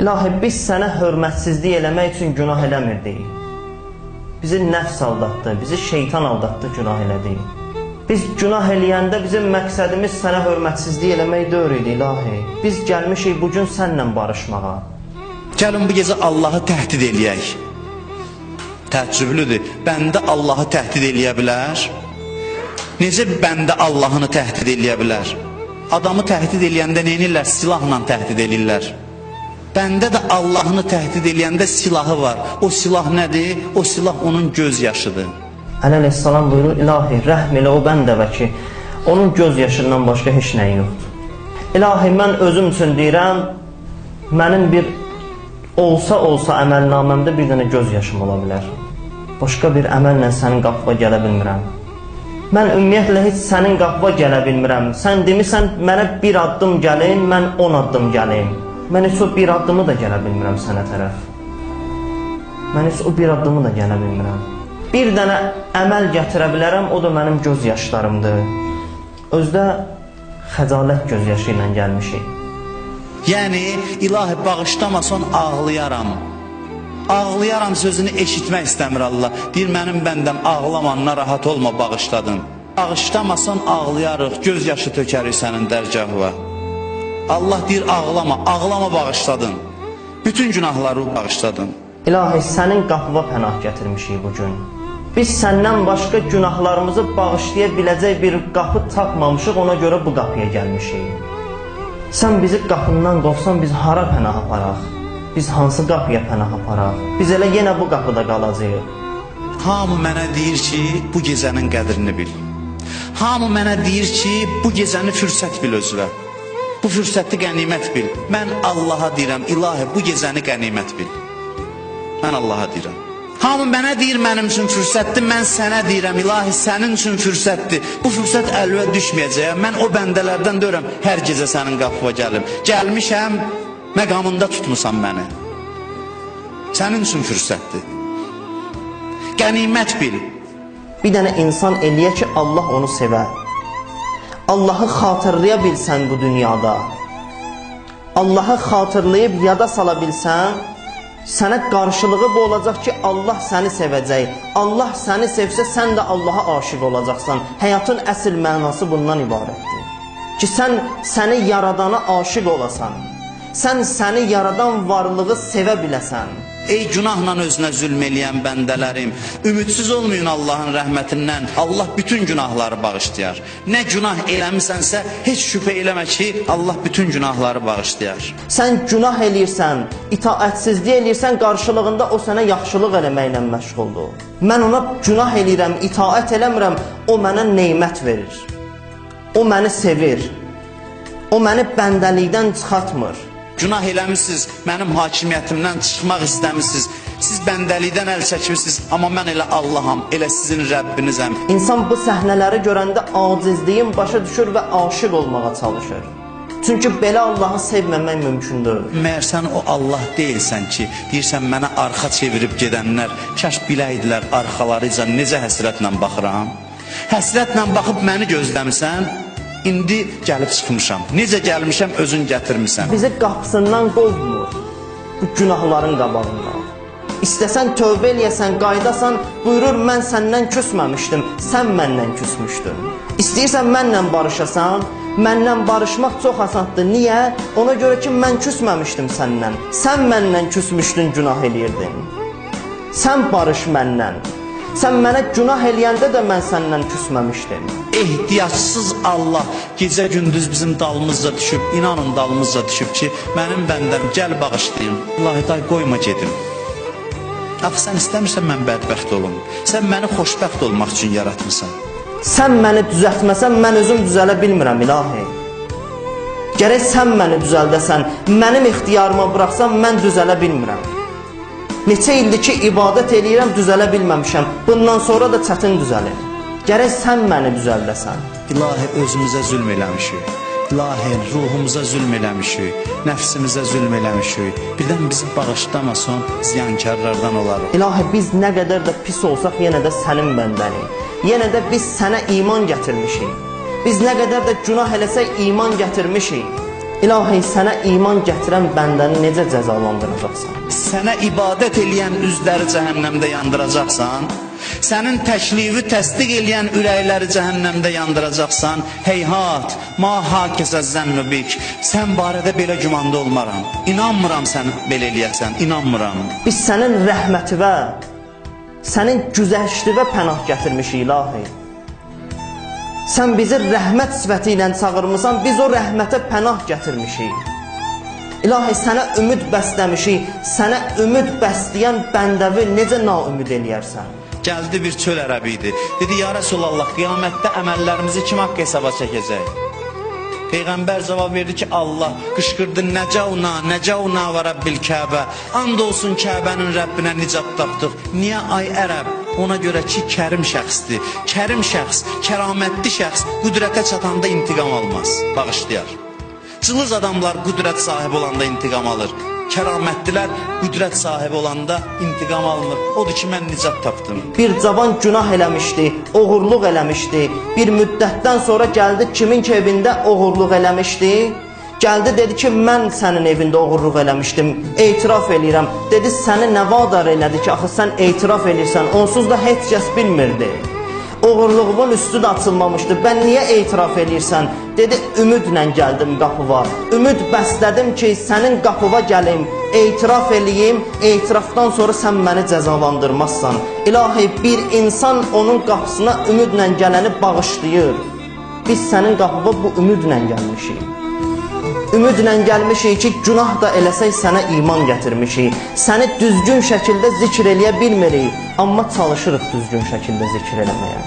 İlahi, biz sənə hörmətsizlik eləmək üçün günah eləmirdik. Bizi nəfs aldatdı, bizi şeytan aldatdı, günah elədik. Biz günah eləyəndə bizim məqsədimiz sənə hörmətsizlik eləmək deyil idi, İlahi. Biz gəlmişik bugün sənlə barışmağa. Gəlin bu gecə Allahı təhdid eləyək. Təəccüblüdür. Bəndə Allahı təhdid eləyə bilər? Necə bəndə Allahını təhdid eləyə bilər? Adamı təhdid eləyəndə nə edirlər? Silahla təhdid eləyirlər. Bəndə də Allahını təhdid eləyəndə silahı var. O silah nədir? O silah onun göz yaşıdır. Əleyhissalam buyurur, İlahi, rəhm elə o bəndəvə ki, onun göz yaşından başqa heç nəyi yoxdur. İlahi, mən özüm üçün deyirəm, mənim bir olsa əməlnaməmdə bir dənə göz yaşım ola bilər. Başqa bir əməllə sənin qapıva gələ bilmirəm. Mən ümumiyyətlə heç sənin qapıva gələ bilmirəm. Sən demisən, mənə bir addım gəlin, mən 10 addım gəlin. Mən heç o bir addımı da gələ bilmirəm sənə tərəf. Mən heç o bir addımı da gələ bilmirəm. Bir dənə əməl gətirə bilərəm, o da mənim göz yaşlarımdır. Özdə xəcalət göz yaşı ilə gəlmişik. Yəni, İlahi, bağışlamasan ağlayaram. Ağlayaram sözünü eşitmək istəmir Allah. Deyir, mənim bəndəm ağlama, narahat olma, bağışladın. Bağışlamasan ağlayarıq, göz yaşı tökərik sənin dərgahına. Allah deyir, ağlama, ağlama, bağışladın. Bütün günahları bağışladın. İlahi, sənin qapıva pənah gətirmişik bugün. Biz səndən başqa günahlarımızı bağışlaya biləcək bir qapı tapmamışıq, ona görə bu qapıya gəlmişik. Sən bizi qapından qovsan, biz hara pənah aparaq? Biz hansı qapıya pənah aparaq? Biz elə yenə bu qapıda qalacağıq. Hamı mənə deyir ki, bu gecənin qədrini bil. Hamı mənə deyir ki, bu gecəni fürsət bil özünə. Bu fürsəti qənimət bil. Mən Allaha deyirəm, İlahi, bu gecəni qənimət bil. Mən Allaha deyirəm. Hamı mənə deyir, mənim üçün fürsətdir, mən sənə deyirəm, İlahi, sənin üçün fürsətdir. Bu fürsət əlvə düşməyəcək. Mən o bəndələrdən deyirəm, hər gecə sənin qapıva gəlim. Gəlmişəm, məqamında tutmusan məni. Sənin üçün fürsətdir. Qənimət bil. Bir dənə insan eləyə ki, Allah onu sevər. Allahı xatırlaya bilsən bu dünyada, Allahı xatırlayıb yada sala bilsən, sənə qarşılığı bu olacaq ki, Allah səni sevəcək. Allah səni sevsə, sən də Allaha aşiq olacaqsan. Həyatın əsl mənası bundan ibarətdir. Ki, sən səni yaradana aşiq olasan. Sən səni yaradan varlığı sevə biləsən. Ey günahla özünə zülm eləyən bəndələrim, ümidsiz olmayın Allahın rəhmətindən. Allah bütün günahları bağışlayar. Nə günah eləmisənsə, heç şübhə eləmə ki, Allah bütün günahları bağışlayar. Sən günah eləyirsən, itaətsizlik eləyirsən, qarşılığında o sənə yaxşılıq eləməklə məşğuldur. Mən ona günah eləyirəm, itaət eləmirəm, o mənə neymət verir. O məni sevir. O məni bəndəlikdən çıxartmır. Günah eləmişsiniz, mənim hakimiyyətimdən çıxmaq istəmişsiniz. Siz bəndəlikdən əl çəkmişsiniz, amma mən elə Allaham, elə sizin Rəbbinizəm. İnsan bu səhnələri görəndə acizliyin başa düşür və aşiq olmağa çalışır. Çünki belə Allahı sevməmək mümkün deyil. Məyər sən o Allah deyilsən ki, deyirsən mənə arxa çevirib gedənlər, kaş biləydilər arxalarıca necə həsrətlə baxıram. Həsrətlə baxıb məni gözləmirsən. İndi gəlib çıxmışam. Necə gəlmişəm, özün gətirmişsən. Bizi qapısından qovmur, bu günahların qabağından. İstəsən tövbə eləyəsən, qaydasan, buyurur, mən səndən küsməmişdim, sən məndən küsmüşdün. İstəyirsən mənlə barışasan, məndən barışmaq çox asandır. Niyə? Ona görə ki, mən küsməmişdim səndən. Sən məndən küsmüşdün, günah eləyirdin. Sən barış məndən. Sən mənə günah eləyəndə də mən səndən küsməmişdim. Ehtiyacsız Allah gecə gündüz bizim dalımızca düşüb, inanın dalımızca düşüb ki, mənim bəndəm gəl bağışlayım. İlahi, day qoyma gedim. Axı sən istəmirsən mən bədbəxt olum. Sən məni xoşbəxt olmaq üçün yaratmısan. Sən məni düzəltməsən, mən özüm düzələ bilmirəm, İlahi. Gərək sən məni düzəldəsən, mənim ixtiyarıma bıraxsan, mən düzələ bilmirəm. Neçə ildir ki, ibadət eləyirəm, düzələ bilməmişəm. Bundan sonra da çətin düzəlir. Gərək sən məni düzəldəsən. İlahi, özümüzə zülm eləmişik. İlahi, ruhumuza zülm eləmişik. Nəfsimizə zülm eləmişik. Birdən bizi bağışlamasan, ziyankarlardan olarıq. İlahi, biz nə qədər də pis olsaq, yenə də sənin bəndənik. Yenə də biz sənə iman gətirmişik. Biz nə qədər də günah eləsək, iman gətirmişik. İlahi, sənə iman gətirən bəndəni necə cəzalandıracaqsan? Sənə ibadət eləyən üzləri cəhənnəmdə yandıracaqsan. Sənin təklifi təsdiq eləyən ürəkləri cəhənnəmdə yandıracaqsan. Heyhat, ma hakəsə zənnubik. Sən barədə belə gümanda olmaram. İnanmıram sən belə eləyəsən, inanmıram. Biz sənin rəhmətivə, sənin güzəştivə pənah gətirmişik ilahi. Sən bizi rəhmət sifəti ilə çağırmısan, biz o rəhmətə pənah gətirmişik. İlahi, sənə ümid bəsləmişik, sənə ümid bəsləyən bəndəvi necə naümid eləyərsən? Gəldi bir çöl ərəbi idi. Dedi, ya Rəsulallah, qiyamətdə əməllərimizi kim haqq hesaba çəkəcək? Peyğəmbər cavab verdi ki, Allah qışqırdı, nəcəuna və Rəbbil Kəbə. And olsun Kəbənin Rəbbinə nicat tapdıq. Niyə ay ərəb? Ona görə ki, kərim şəxsdir. Kərim şəxs, kəramətli şəxs qüdrətə çatanda intiqam almaz, bağışlayar. Cılız adamlar qüdrət sahibi olanda intiqam alır. Kəramətdilər qüdrət sahibi olanda intiqam alınır. Odur ki, mən nicat tapdım. Bir cavan günah eləmişdi, oğurluq eləmişdi. Bir müddətdən sonra gəldi, kimin ki evində oğurluq eləmişdi? Gəldi, dedi ki, mən sənin evində oğurluq eləmişdim, etiraf eləyirəm. Dedi, səni nə vadar elədi ki, axı sən etiraf eləyirsən, onsuz da heç kəs bilmirdi. Oğurluğumun üstü də açılmamışdı, mən niyə etiraf eləyirsən? Dedi, ümidlə gəldim qapıva, ümid bəslədim ki, sənin qapıva gəlim, etiraf eləyim, etirafdan sonra sən məni cəzalandırmazsan. İlahi, bir insan onun qapısına ümidlə gələni bağışlayır. Biz sənin qapıva bu ümidlə gəlmişik. Ümidlə gəlmişik ki, günah da eləsək sənə iman gətirmişik. Səni düzgün şəkildə zikr eləyə bilmirik, amma çalışırıq düzgün şəkildə zikr eləməyə.